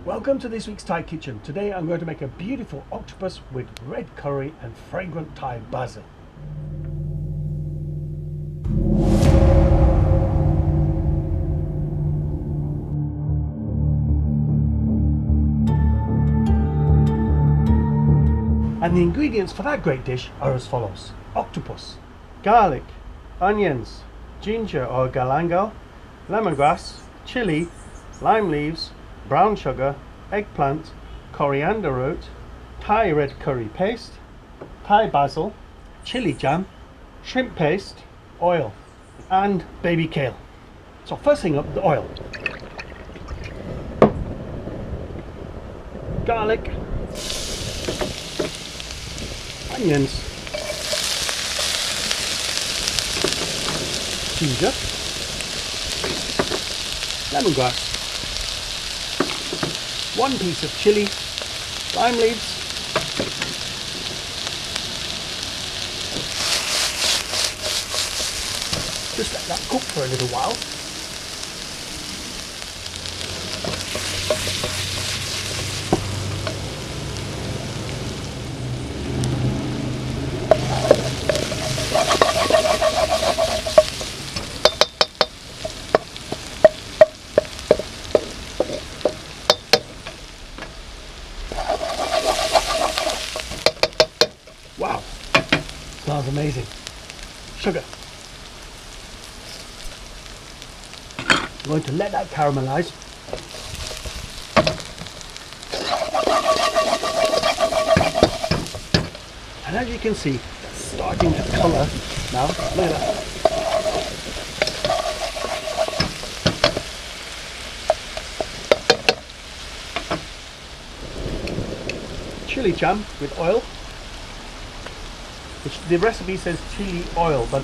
Welcome to this week's Thai kitchen. Today I'm going to make a beautiful octopus with red curry and fragrant Thai basil. And the ingredients for that great dish are as follows: octopus, garlic, onions, ginger or galangal, lemongrass, chili, lime leaves, brown sugar, eggplant, coriander root, Thai red curry paste, Thai basil, chili jam, shrimp paste, oil, and baby kale. So first thing up, the oil. Garlic, onions, ginger, lemongrass, 1 piece of chili, lime leaves, just let that cook for a little while. Wow, smells amazing. Sugar. I'm going to let that caramelize. And as you can see, it's starting to colour now. Look at that. Chili jam with oil. Which the recipe says chili oil, but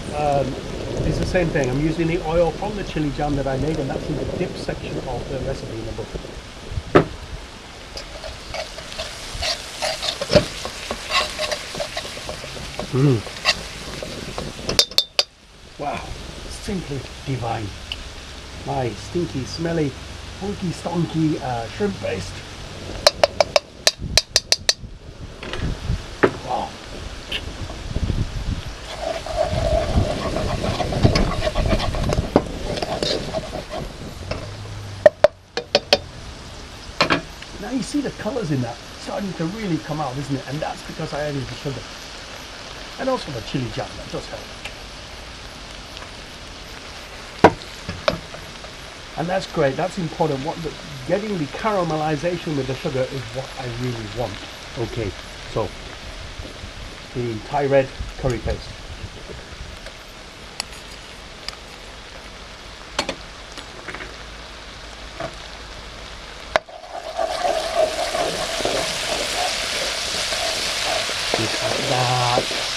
it's the same thing. I'm using the oil from the chili jam that I made, and that's in the dip section of the recipe in the book. Wow, simply divine. My stinky, smelly, funky, stonky shrimp paste. Wow. Now you see the colours in that starting to really come out, isn't it? And that's because I added the sugar. And also the chili jam, that does help. And that's great, that's important. Getting the caramelization with the sugar is what I really want. Okay, so the Thai red curry paste.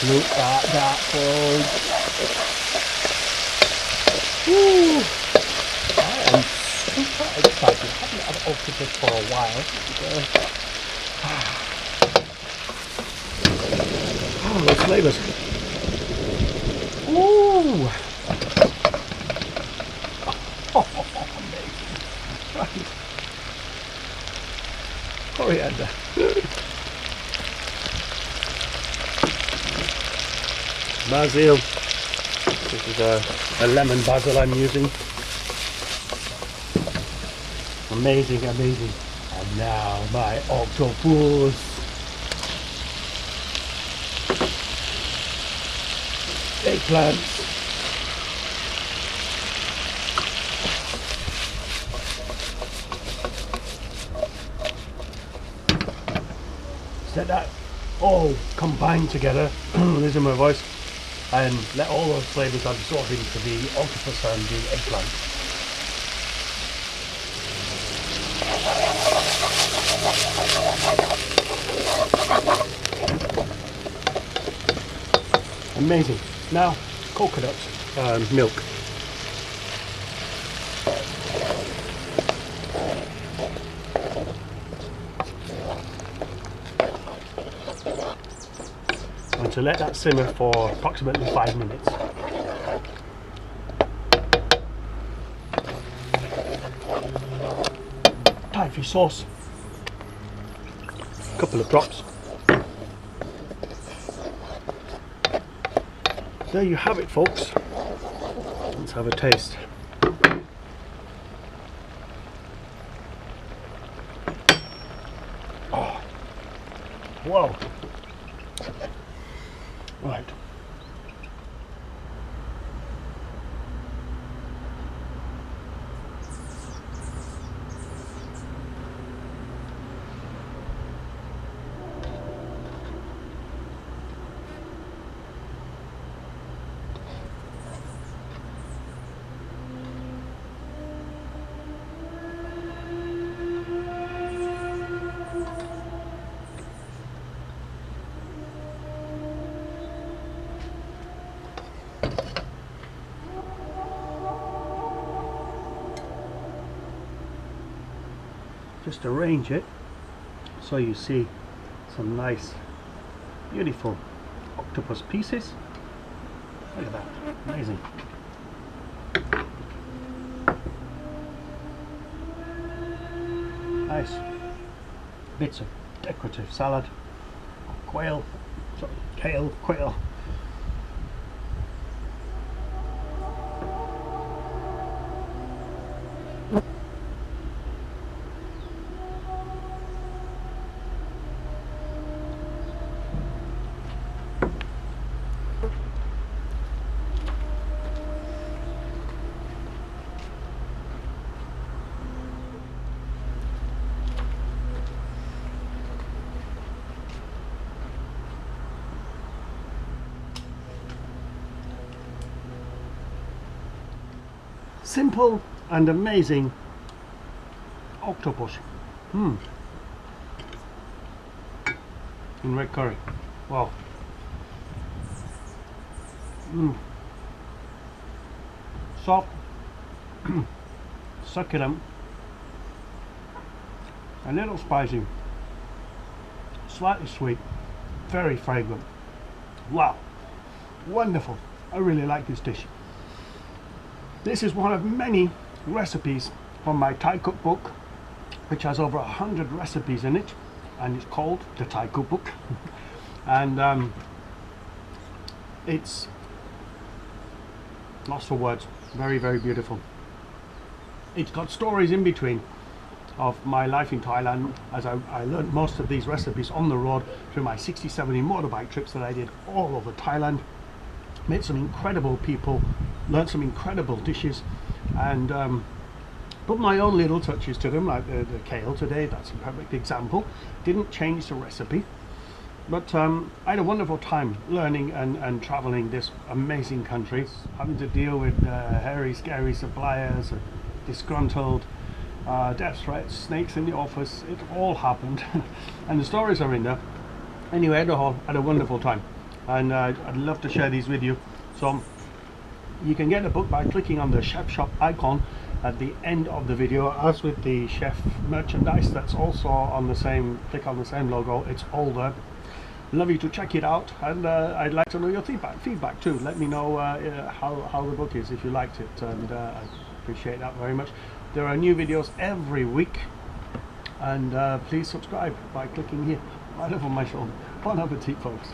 Look at that, folks. Woo! I am super excited. I haven't had octopus for a while. Oh, those flavours. Ooh! Oh, amazing. Right. Coriander. Basil. This is a lemon basil I'm using. Amazing, amazing. And now my octopus. Eggplants. Let that all combine together. Listen to my voice. And let all those flavours absorb into the octopus and the eggplant. Amazing. Now, coconut milk. And to let that simmer for approximately 5 minutes. Thai fish sauce. couple of drops. There you have it, folks. Let's have a taste. Oh, whoa! Right. Just arrange it so you see some nice, beautiful octopus pieces. Look at that, amazing. Nice bits of decorative salad, quail, sorry, kale, quail. Simple and amazing octopus in red curry. Wow. Soft, succulent, a little spicy, slightly sweet, very fragrant. Wow, wonderful. I really like this dish. This is one of many recipes from my Thai cookbook, which has over 100 recipes in it, and it's called the Thai cookbook. And it's lost for words. Very, very beautiful. It's got stories in between of my life in Thailand, as I learned most of these recipes on the road through my 60-70 motorbike trips that I did all over Thailand. Met some incredible people, learned some incredible dishes, and put my own little touches to them, like the kale today. That's a perfect example. Didn't change the recipe, but I had a wonderful time learning and traveling this amazing country, having to deal with hairy, scary suppliers, disgruntled, death threats, snakes in the office. It all happened, and the stories are in there. Anyway, I had a wonderful time, and I'd love to share these with you. So you can get the book by clicking on the chef shop icon at the end of the video, as with the chef merchandise that's also on the same, click on the same logo, it's all there. Love you to check it out, and I'd like to know your feedback too. Let me know how the book is, if you liked it, and I appreciate that very much. There are new videos every week, and please subscribe by clicking here right up on my shoulder. Bon appetit, folks.